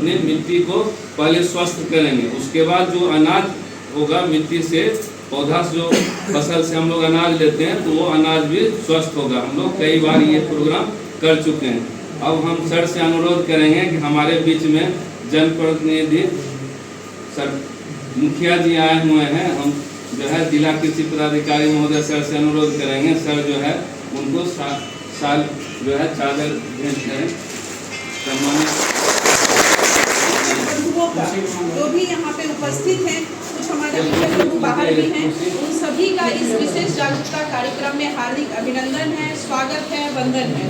अपने मिट्टी को पहले स्वस्थ करेंगे। उसके बाद जो अनाज होगा मिट्टी से, पौधा से जो फसल से हम लोग अनाज लेते हैं, तो वो अनाज भी स्वस्थ होगा। हम लोग कई बार ये प्रोग्राम कर चुके हैं। अब हम सर से अनुरोध करेंगे कि हमारे बीच में जनप्रतिनिधि सर मुखिया जी आए हुए हैं। हम जो है जिला कृषि पदाधिकारी महोदय सर से अनुरोध करेंगे, सर जो है उनको साल जो है चादर भेंट करें। सम्मानित जो भी यहाँ पे उपस्थित हैं, कुछ हमारे लोग बाहर भी हैं, उन सभी का इस विशेष जागरूकता कार्यक्रम में हार्दिक अभिनंदन है, स्वागत है, वंदन है।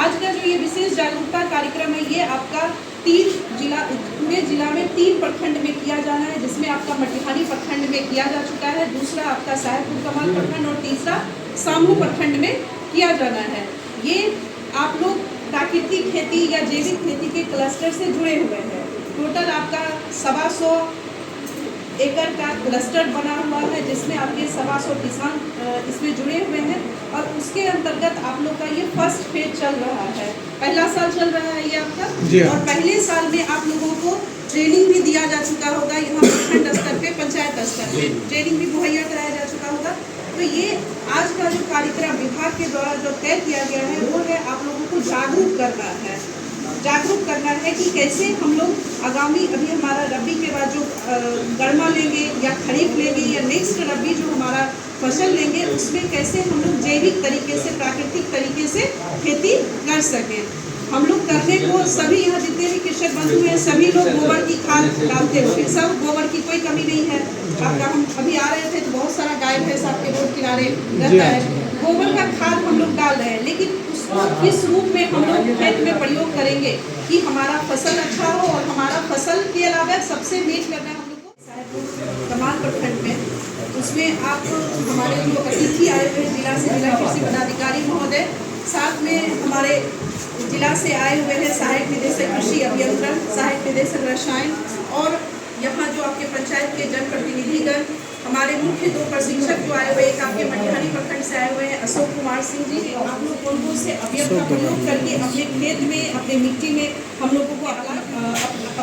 आज का जो ये विशेष जागरूकता कार्यक्रम है, ये आपका पूरे जिला में 3 प्रखंड में किया जाना है, जिसमें आपका मटिहानी प्रखंड में किया जा चुका है, दूसरा आपका साहेबपुर कमाल प्रखंड और तीसरा सामू प्रखंड में किया जाना है। ये आप लोग प्राकृतिक खेती या जैविक खेती के क्लस्टर से जुड़े हुए हैं। टोटल आपका 125 एकड़ का क्लस्टर बना हुआ है, जिसमें आपके 125 किसान इसमें जुड़े हुए हैं और उसके अंतर्गत आप लोग का ये फर्स्ट फेज चल रहा है। पहला साल चल रहा है ये आपका, और पहले साल में आप लोगों को ट्रेनिंग भी दिया जा चुका होगा। यहाँ प्रखंड स्तर पे, पंचायत स्तर पे ट्रेनिंग भी मुहैया कराया जा चुका होगा। तो ये आज का जो कार्यक्रम विभाग के द्वारा जो तय किया गया है, वो है आप लोगों को जागरूक करना है। जागरूक करना है कि कैसे हम लोग आगामी, अभी हमारा रबी के बाद जो गरमा लेंगे या खरीफ लेंगे या नेक्स्ट रबी जो हमारा फसल लेंगे, उसमें कैसे हम लोग जैविक तरीके से, प्राकृतिक तरीके से खेती कर सकें। हम लोग करने को सभी यहाँ जितने भी कृषक बंधु हैं, सभी लोग गोबर की खाद डालते होंगे, सब गोबर की कोई कमी नहीं है। आपका हम अभी आ रहे थे तो बहुत सारा गाय भैंस आपके रोड किनारे रहता है, गोबर का खाद हम लोग डाल रहे हैं, लेकिन उसको किस रूप में हम लोग खेत में प्रयोग करेंगे कि हमारा फसल अच्छा हो। और हमारा फसल के अलावा सबसे मेन करना है हम लोग को साहेबपुर कमाल प्रखंड में, उसमें आप हमारे जो अतिथि आए हुए जिला से, जिला कृषि पदाधिकारी महोदय, साथ में हमारे जिला से आए हुए हैं सहायक निदेशक कृषि अभियंत्रण, सहायक निदेशक रसायन, और यहाँ जो आपके पंचायत के जनप्रतिनिधिगण, हमारे मुख्य 2 प्रशिक्षक जो आए हुए, एक आपके मटिहानी प्रखंड से आए हुए हैं अशोक कुमार सिंह जी। आप लोग कौन से अवयव का प्रयोग करके अपने खेत में, अपने मिट्टी में हम लोगों को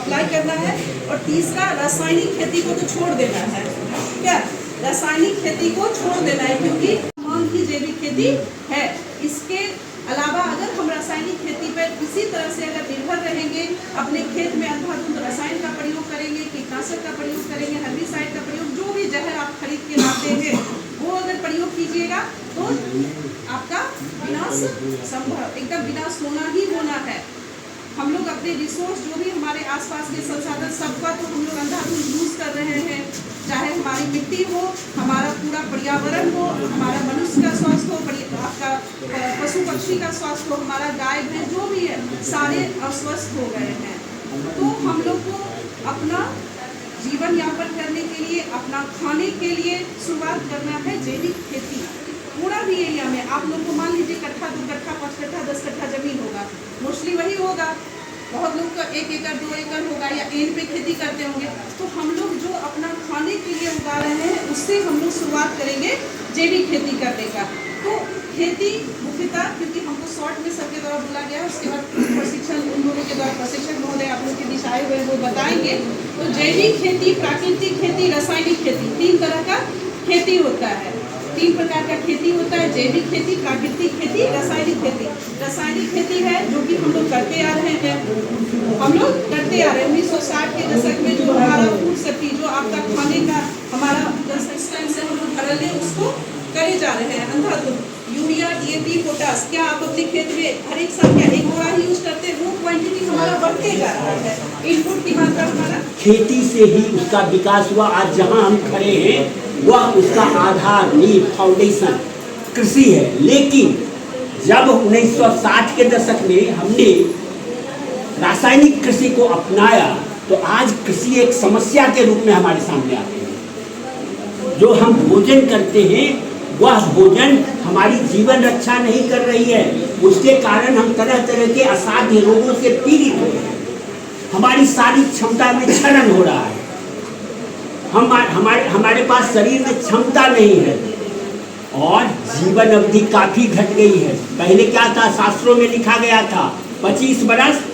अप्लाई करना है। और तीसरा, रासायनिक खेती को तो छोड़ देना है। क्या रासायनिक खेती को छोड़ देना है, क्योंकि मांग की जैविक खेती है। इसके अलावा अगर हम रासायनिक खेती पर इसी तरह से अगर निर्भर रहेंगे, अपने खेत में अंधाधुंध रसायन का प्रयोग करेंगे, कीटनाशक का प्रयोग करेंगे, हर्बिसाइड का प्रयोग, जो भी जहर आप खरीद के लाते हैं वो अगर प्रयोग कीजिएगा तो आपका विनाश संभव, एकदम विनाश होना ही होना है। हम लोग अपने रिसोर्स जो भी हमारे आसपास के संसाधन, सबका तो हम लोग अंधाधुंध यूज कर रहे हैं, चाहे हमारी मिट्टी हो, हमारा पूरा पर्यावरण हो, हमारा मनुष्य का स्वास्थ्य हो, आपका पशु पक्षी का स्वास्थ्य हो, हमारा गाय भैंस जो भी है, सारे अस्वस्थ हो गए हैं। तो हम लोग को अपना जीवन यापन करने के लिए, अपना खाने के लिए शुरुआत करना है जैविक खेती। पूरा भी एरिया में आप लोग को मान लीजिए 1 कट्ठा 2 कट्ठा 5 कट्ठा 10 कट्ठा जमीन होगा, मोस्टली वही होगा। बहुत लोग का 1 एकड़ 2 एकड़ होगा या एन पे खेती करते होंगे। तो हम लोग जो अपना खाने के लिए उगा रहे हैं, उससे हम लोग शुरुआत करेंगे जैविक खेती करने का। तो खेती मुख्यतः, क्योंकि हमको शॉर्ट में सबके द्वारा बोला गया है, उसके बाद प्रशिक्षण उन लोगों के द्वारा प्रशिक्षण महोदय आप लोग के बीच आए हुए वो बताएंगे। तो जैविक खेती, प्राकृतिक खेती, रासायनिक खेती, 3 तरह का खेती होता है। 3 प्रकार का खेती होता है, जैविक खेती, प्राकृतिक खेती, रासायनिक खेती। रासायनिक खेती है जो कि हम लोग करते आ रहे हैं, 1960 के दशक में जो हमारा फूड सेफ्टी, जो आपका खाने का हमारा सिस्टम से हम लोग धरल उसको करे जा रहे हैं अंधाधुंध। यूरिया, DAP, पोटास, क्या आप अपने खेत में हर एक साल क्या एक बोरा ही यूज करते हैं? वो क्वांटिटी हमारा बढ़ते जा रहा है, इनपुट की मात्रा हमारा खेती से ही उसका विकास हुआ। आज जहाँ हम खड़े हैं वह उसका आधार, नींव, फाउंडेशन कृषि है। लेकिन जब 1960 के दशक में हमने रासायनिक कृषि को अपनाया, तो आज कृषि एक समस्या के रूप में हमारे सामने आती है। जो हम भोजन करते हैं वह भोजन हमारी जीवन रक्षा नहीं कर रही है, उसके कारण हम तरह तरह के असाध्य रोगों से पीड़ित हो रहे हैं। हमारी सारी क्षमता में क्षरण हो रहा है, हमारे पास शरीर में क्षमता नहीं है और जीवन अवधि काफी घट गई है। पहले क्या था, शास्त्रों में लिखा गया था 25 बरस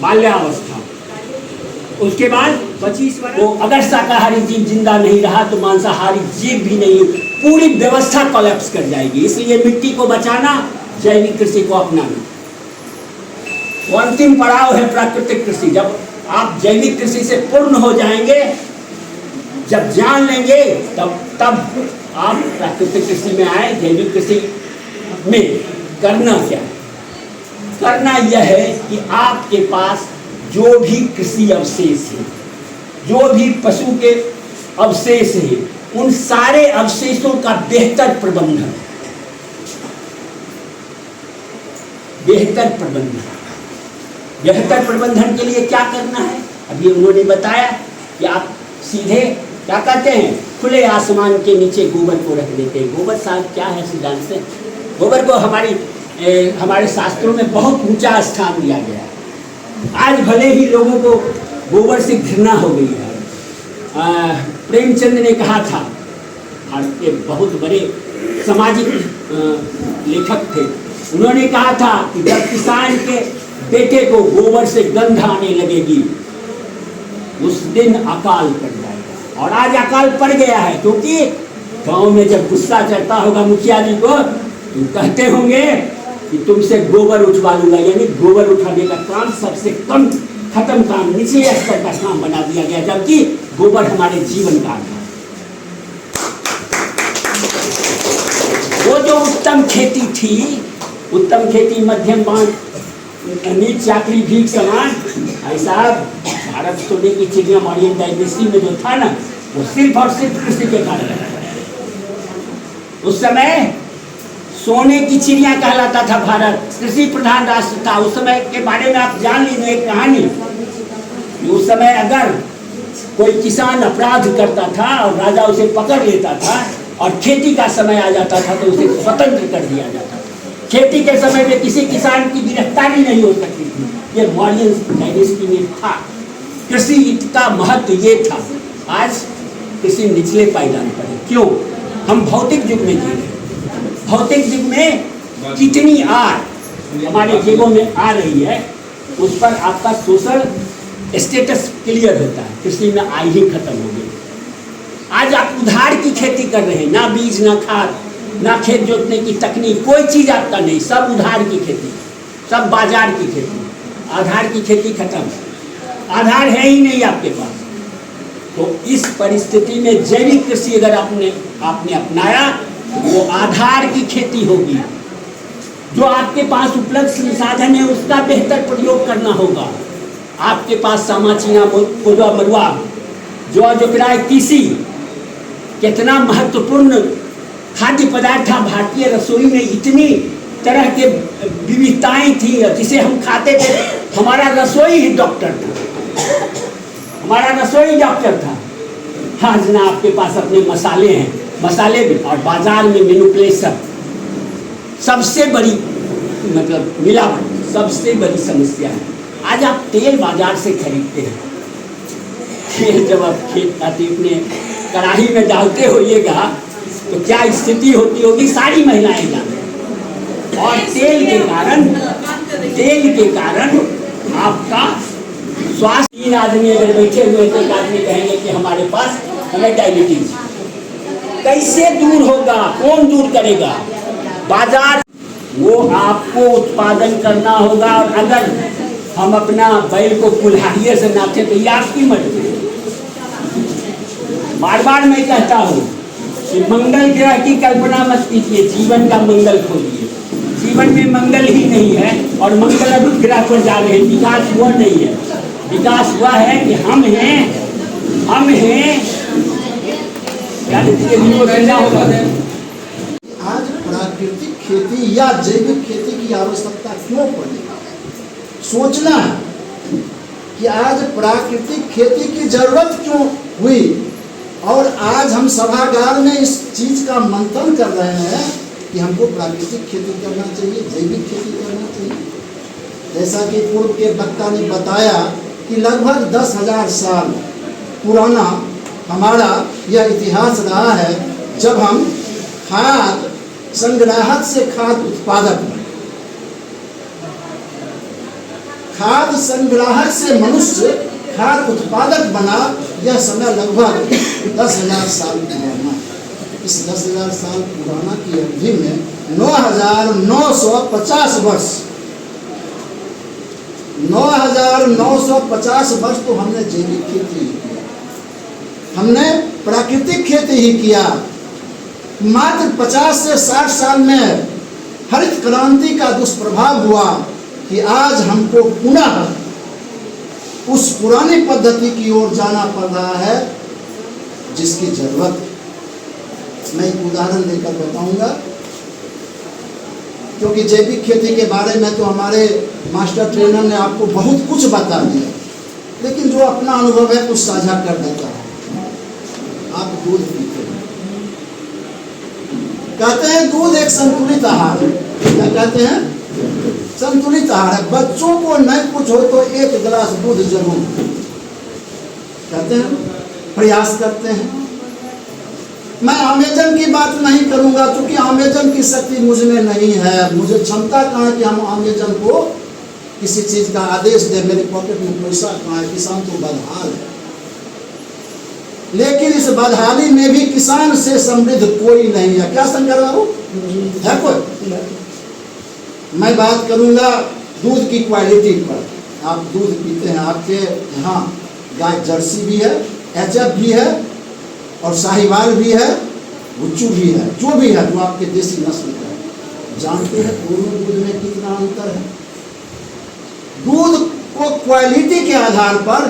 बाल्यावस्था, उसके बाद 25 वर्ष वो अगर शाकाहारी जीव जिंदा नहीं रहा तो मांसाहारी जीव भी नहीं, पूरी व्यवस्था कोलैप्स कर जाएगी। इसलिए मिट्टी को बचाना, जैविक कृषि को अपनाना। वो अंतिम पड़ाव है प्राकृतिक कृषि। जब आप जैविक कृषि से पूर्ण हो जाएंगे, जब जान लेंगे, तब आप प्राकृतिक कृषि में आए। जैविक कृषि में करना क्या है? करना यह है कि आपके पास जो भी कृषि अवशेष है, जो भी पशु के अवशेष है, उन सारे अवशेषों का बेहतर प्रबंधन, बेहतर प्रबंधन के लिए क्या करना है? अभी उन्होंने बताया कि आप सीधे क्या कहते हैं, खुले आसमान के नीचे गोबर को रख देते हैं। गोबर साहब क्या है सिद्धांत से? गोबर को हमारे शास्त्रों में बहुत ऊंचा स्थान दिया गया है। आज भले ही लोगों को गोबर से घृणा हो गई है। प्रेमचंद ने कहा था, भारत के बहुत बड़े सामाजिक लेखक थे, उन्होंने कहा था कि जब किसान के बेटे को गोबर से गंध आने लगेगी, उस दिन अकाल पड़ जाएगा। और आज अकाल पड़ गया है, क्योंकि गांव में जब गुस्सा चढ़ता होगा मुखिया जी को, तो कहते होंगे कि तुमसे गोबर उठवा लूंगा। यानी गोबर उठाने का काम सबसे कम खत्म काम, निचले स्तर का काम बना दिया गया, जबकि गोबर हमारे जीवन का है। वो जो उत्तम खेती थी, उत्तम खेती मध्यम बांध नीच चाकरी भीख समान, ऐसा भारत सोने की चिड़िया मॉरियन डायनेस्टी में जो था ना, वो सिर्फ और सिर्फ कृषि के कारण। उस समय सोने की चिड़िया कहलाता था भारत, कृषि प्रधान राष्ट्र था। उस समय के बारे में आप जान लीजिए एक कहानी। उस समय अगर कोई किसान अपराध करता था और राजा उसे पकड़ लेता था और खेती का समय आ जाता था, तो उसे स्वतंत्र कर दिया जाता था। खेती के समय में किसी किसान की गिरफ्तारी नहीं हो सकती थी। ये मॉरियन डायनेस्टी में था। कृषि का महत्व ये था। आज कृषि निचले पायदान पर है। क्यों? हम भौतिक युग में जी रहे हैं। भौतिक युग में कितनी आय हमारे जेबों में आ रही है, उस पर आपका सोशल स्टेटस क्लियर होता है। कृषि में आय ही खत्म हो गई। आज आप उधार की खेती कर रहे हैं, ना बीज, ना खाद, ना खेत जोतने की तकनीक, कोई चीज आपका नहीं, सब उधार की खेती, सब बाजार की खेती। आधार की खेती खत्म, आधार है ही नहीं आपके पास। तो इस परिस्थिति में जैविक कृषि अगर आपने अपनाया, तो वो आधार की खेती होगी। जो आपके पास उपलब्ध संसाधन है, उसका बेहतर प्रयोग करना होगा। आपके पास सामाचीना, कोदवा, मरुआ, जौ, जोकराय, तीसी, कितना महत्वपूर्ण खाद्य पदार्थ था। भारतीय रसोई में इतनी तरह के विविधताएं थी, जिसे हम खाते थे। हमारा रसोई ही डॉक्टर था, हमारा रसोई डॉक्टर था। आज ना आपके पास अपने मसाले हैं, मसाले भी, और बाजार में मैनिपुलेशन सबसे बड़ी, मतलब मिलावट सबसे बड़ी समस्या है। आज आप तेल बाजार से खरीदते हैं। तेल जब आप खेत अपने कढ़ाई में डालते होइएगा तो क्या स्थिति होती होगी, सारी महिलाएं जानती। और तेल के कारण आपका स्वास्थ्य। 3 आदमी अगर बैठे हुए तो एक आदमी कहेंगे कि हमारे पास हमें डायबिटीज, कैसे दूर होगा? कौन दूर करेगा? बाजार, वो आपको उत्पादन करना होगा। और अगर हम अपना बैल को कुल्हाड़िए से नाचे तो ये आपकी मर्जी। बार बार मैं कहता हूँ कि मंगल ग्रह की कल्पना मत कीजिए, जीवन का मंगल खोजिए। जीवन में मंगल ही नहीं है और मंगल ग्रह पर जा रहे हैं। विकास हुआ नहीं है, विकास हुआ है कि हम हैं आज प्राकृतिक खेती या जैविक खेती की आवश्यकता क्यों पड़ी? सोचना है कि आज प्राकृतिक खेती की जरूरत क्यों हुई। और आज हम सभागार में इस चीज का मंथन कर रहे हैं कि हमको प्राकृतिक खेती करना चाहिए, जैविक खेती करना चाहिए। जैसा कि पूर्व के वक्ता ने बताया कि लगभग 10,000 साल पुराना हमारा यह इतिहास रहा है, जब हम खाद संग्राहक से खाद उत्पादक बने। खाद संग्राहक से मनुष्य खाद उत्पादक बना, यह समय लगभग 10,000 साल पुराना। इस 10,000 साल पुराना की अवधि में 9,950 वर्ष 9,950 वर्ष तो हमने जैविक खेती ही किया, हमने प्राकृतिक खेती ही किया। मात्र 50 से 60 साल में हरित क्रांति का दुष्प्रभाव हुआ कि आज हमको पुनः उस पुरानी पद्धति की ओर जाना पड़ रहा है जिसकी जरूरत। मैं एक उदाहरण देकर बताऊंगा, क्योंकि जैविक खेती के बारे में तो हमारे मास्टर ट्रेनर ने आपको बहुत कुछ बता दिया, लेकिन जो अपना अनुभव है कुछ साझा कर देता है। आप दूध पीते हैं, कहते हैं दूध एक संतुलित आहार है। क्या कहते हैं? संतुलित आहार है। बच्चों को नहीं कुछ हो तो 1 गिलास दूध जरूर कहते हैं, प्रयास करते हैं। मैं अमेजन की बात नहीं करूंगा, क्योंकि अमेजन की शक्ति मुझ में नहीं है। मुझे क्षमता कहाँ है कि हम अमेजन को किसी चीज का आदेश दे। मेरे पॉकेट में पैसा कहाँ है? किसान तो बदहाल है, लेकिन इस बदहाली में भी किसान से समृद्ध कोई नहीं है। क्या शंकर बाबू है कोई? मैं बात करूंगा दूध की क्वालिटी पर। आप दूध पीते हैं, आपके यहाँ गाय जर्सी भी है, एचएफ भी है, और साहिवाल भी है, गुच्चू भी है, जो भी है, जो आपके देसी नस्ल का है। जानते हैं दोनों दूध में कितना अंतर है? दूध को क्वालिटी के आधार पर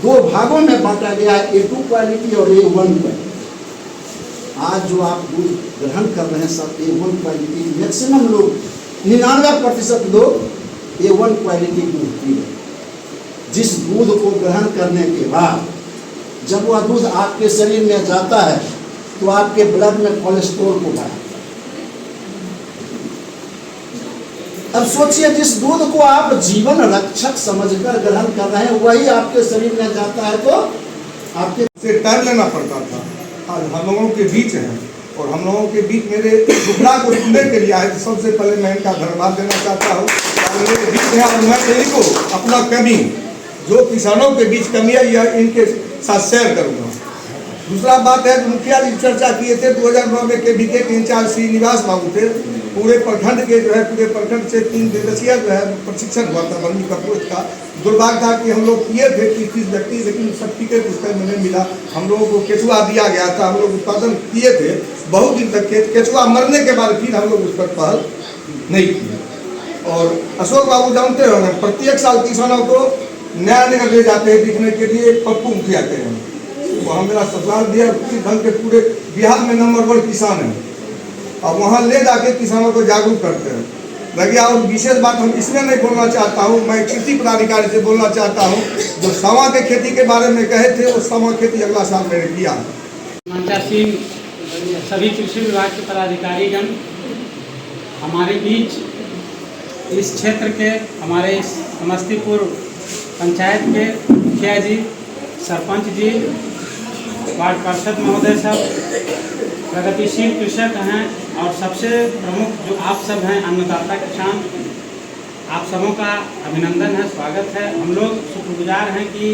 2 भागों में बांटा गया है, A2 क्वालिटी और A1 क्वालिटी। आज जो आप दूध ग्रहण कर रहे हैं सब A1 क्वालिटी। मैक्सिमम लोग 99% लोग A1 क्वालिटी दूध पी रहे हैं। जिस दूध को ग्रहण करने के बाद जब वह दूध आपके शरीर में जाता है तो आपके ब्लड में कोलेस्ट्रॉल को बढ़ाता है। अब सोचिए, जिस दूध को आप जीवन रक्षक समझकर ग्रहण कर रहे हैं वही आपके शरीर में जाता है तो आपके से टाइम लेना पड़ता था। आज हम लोगों के बीच हैं और हम लोगों के बीच मेरे दुखड़ा को सुनने के लिए आए। तो सबसे पहले मैं इनका धन्यवाद देना चाहता हूँ। मेरे बीच है और मैं इनको अपना कमी, जो किसानों के बीच कमी है, यह इनके साथ शेयर करूँगा। दूसरा बात है, मुखिया जी चर्चा किए थे 2009 में के बीके के इंचार्ज श्रीनिवास बाबू थे। पूरे प्रखंड के जो है, पूरे प्रखंड से 3 दिवसीय जो है प्रशिक्षण हुआ था वर्मी कंपोस्ट का। दुर्भाग्य था कि हम लोग किए थे 30 व्यक्ति, लेकिन सर्टिफिकेट उसका नहीं मिला। हम लोगों को केचुआ दिया गया था, हम लोग उत्पादन किए थे बहुत दिन तक। केचुआ मरने के बाद फिर हम लोग उस पर पहल नहीं किए। और अशोक बाबू जानते हो, प्रत्येक साल किसानों को नया नया ले जाते हैं दिखने के लिए। पप्पू मुखिया के हैं, वहाँ मेरा ससुराल दिया, ढंग के पूरे बिहार में नंबर 1 किसान है। और वहाँ ले जाके किसानों को जागरूक करते हैं लगे। और विशेष बात हम इसमें नहीं बोलना चाहता हूँ, मैं कृषि पदाधिकारी से बोलना चाहता हूँ। जो सवा के खेती के बारे में कहे थे, वो सवा खेती अगला साल मैंने किया। मंचासीन सभी कृषि विभाग के पदाधिकारीगण हमारे बीच इस क्षेत्र के, हमारे समस्तीपुर पंचायत के मुखिया जी, सरपंच जी, वार्ड पार्षद महोदय सब, प्रगतिशील कृषक हैं, और सबसे प्रमुख जो आप सब हैं अन्नदाता किसान, आप सबों का अभिनंदन है, स्वागत है। हम लोग शुक्रगुजार हैं कि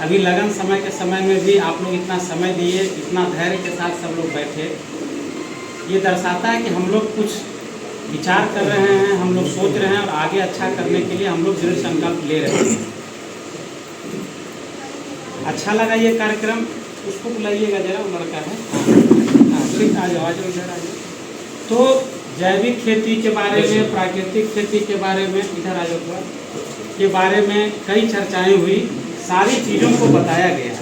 अभी लगन समय के समय में भी आप लोग इतना समय दिए, इतना धैर्य के साथ सब लोग बैठे। ये दर्शाता है कि हम लोग कुछ विचार कर रहे हैं, हम लोग सोच रहे हैं और आगे अच्छा करने के लिए हम लोग दृढ़ संकल्प ले रहे हैं। अच्छा लगा ये कार्यक्रम। उसको बुलाइएगा जरा, वो लड़का है। हाँ ठीक, आ जाओ आ जाओ इधर आ जाओ। तो जैविक खेती के बारे में, प्राकृतिक खेती के बारे में, इधर आ जाओ थोड़ा, के बारे में कई चर्चाएं हुई। सारी चीज़ों को बताया गया।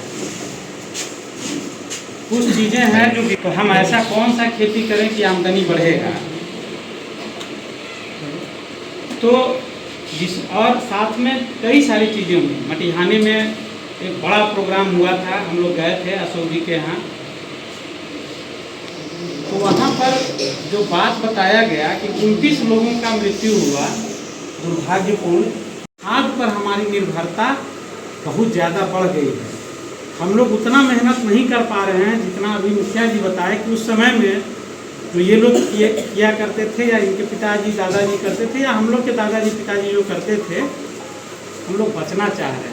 कुछ चीज़ें हैं जो तो हम ऐसा कौन सा खेती करें कि आमदनी बढ़ेगा। तो और साथ में कई सारी चीज़ें हुई। मटिहानी में एक बड़ा प्रोग्राम हुआ था, हम लोग गए थे अशोक जी के यहाँ। तो वहाँ पर जो बात बताया गया कि 29 लोगों का मृत्यु हुआ, दुर्भाग्यपूर्ण। खाद पर हमारी निर्भरता बहुत ज़्यादा बढ़ गई है। हम लोग उतना मेहनत नहीं कर पा रहे हैं जितना अभी मुखिया जी बताए कि उस समय में तो ये लोग किया करते थे, या इनके पिताजी दादाजी करते थे, या हम लोग के दादाजी पिताजी जो करते थे। हम लोग बचना चाह रहे हैं।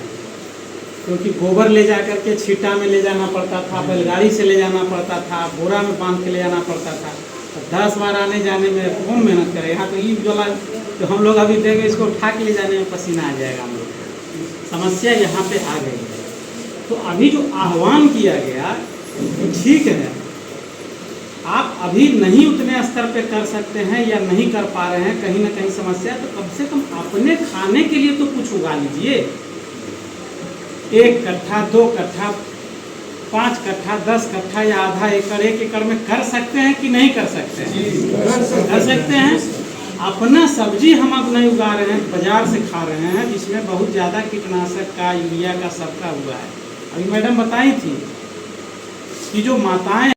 क्योंकि गोबर ले जा करके छिट्टा में ले जाना पड़ता था, बैलगाड़ी से ले जाना पड़ता था, बोरा में बांध के ले जाना पड़ता था। तो 10 बार आने जाने में कौन मेहनत करे। यहाँ तो ईंट वाला तो हम लोग अभी देंगे, इसको उठा के ले जाने में पसीना आ जाएगा हम लोग। समस्या यहाँ पे आ गई है। तो अभी जो आह्वान किया गया ठीक है, आप अभी नहीं उतने स्तर पे कर सकते हैं या नहीं कर पा रहे हैं, कहीं ना कहीं समस्या, तो कम से कम अपने खाने के लिए तो कुछ उगा लीजिए। 1 कट्ठा, 2 कट्ठा, 5 कट्ठा, 10 कट्ठा या आधा एकड़, 1 एकड़ में कर सकते हैं कि नहीं कर सकते हैं? कर सकते हैं। अपना सब्जी हम अब नहीं उगा रहे हैं, बाजार से खा रहे हैं, जिसमें बहुत ज़्यादा कीटनाशक का, यूरिया का, सबका हुआ है। अभी मैडम बताई थी कि जो माताएं